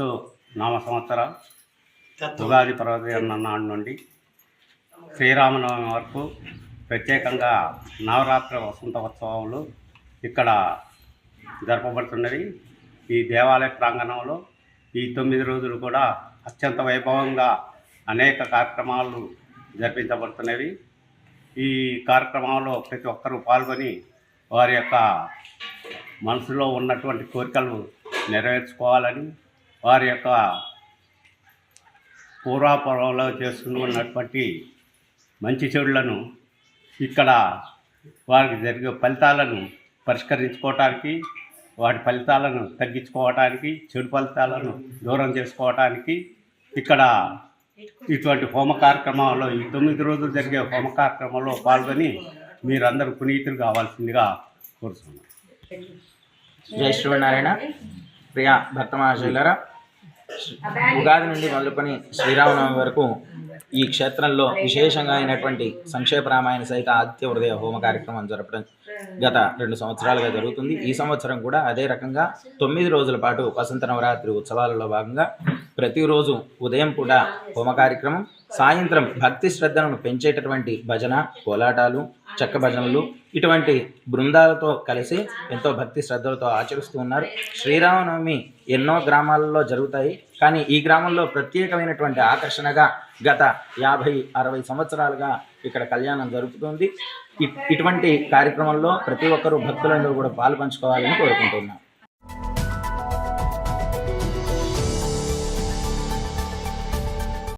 విశ్వవసు నామ సంవత్సర ఉగాది పర్వదినం నాడు నుండి శ్రీరామనవమి వరకు ప్రత్యేకంగా నవరాత్రి వసంత ఉత్సవాలు ఇక్కడ జరపబడుతున్నవి. ఈ దేవాలయ ప్రాంగణంలో ఈ 9 రోజులు కూడా అత్యంత వైభవంగా అనేక కార్యక్రమాలు జరిపించబడుతున్నవి. ఈ కార్యక్రమంలో ప్రతి ఒక్కరూ పాల్గొని వారి యొక్క మనసులో ఉన్నటువంటి కోరికలు నెరవేర్చుకోవాలని, వారి యొక్క పూర్వాపరంలో చేసుకున్నటువంటి మంచి చెడులను ఇక్కడ వారికి జరిగే ఫలితాలను పరిష్కరించుకోవటానికి, వాటి ఫలితాలను తగ్గించుకోవటానికి, చెడు ఫలితాలను దూరం చేసుకోవటానికి ఇక్కడ ఇటువంటి హోమ కార్యక్రమాల్లో ఈ 9 రోజులు జరిగే హోమ కార్యక్రమంలో పాల్గొని మీరందరూ పునీతులు కావాల్సిందిగా కోరుతున్నాను. జై శ్రీనారాయణ. ప్రియ భక్త మహాశయులారా, ఉగాది నుండి మొదలుకొని శ్రీరామనవమి వరకు ఈ క్షేత్రంలో విశేషంగా అయినటువంటి సంక్షేప రామాయణ సహిత ఆదిత్య హృదయ హోమ కార్యక్రమం జరపడం గత 2 సంవత్సరాలుగా జరుగుతుంది. ఈ సంవత్సరం కూడా అదే రకంగా 9 రోజుల పాటు వసంత నవరాత్రి ఉత్సవాలలో భాగంగా ప్రతిరోజు ఉదయం పూట హోమ కార్యక్రమం, సాయంత్రం భక్తి శ్రద్ధలను పెంచేటటువంటి భజన, కోలాటాలు, చెక్క భజనలు ఇటువంటి బృందాలతో కలిసి ఎంతో భక్తి శ్రద్ధలతో ఆచరిస్తూ ఉన్నారు. శ్రీరామనవమి ఎన్నో గ్రామాలలో జరుగుతాయి, కానీ ఈ గ్రామంలో ప్రత్యేకమైనటువంటి ఆకర్షణగా గత 50-60 సంవత్సరాలుగా ఇక్కడ కళ్యాణం జరుగుతుంది. ఇటువంటి కార్యక్రమంలో ప్రతి ఒక్కరూ భక్తులందరూ కూడా పాలు పంచుకోవాలని కోరుకుంటున్నాం.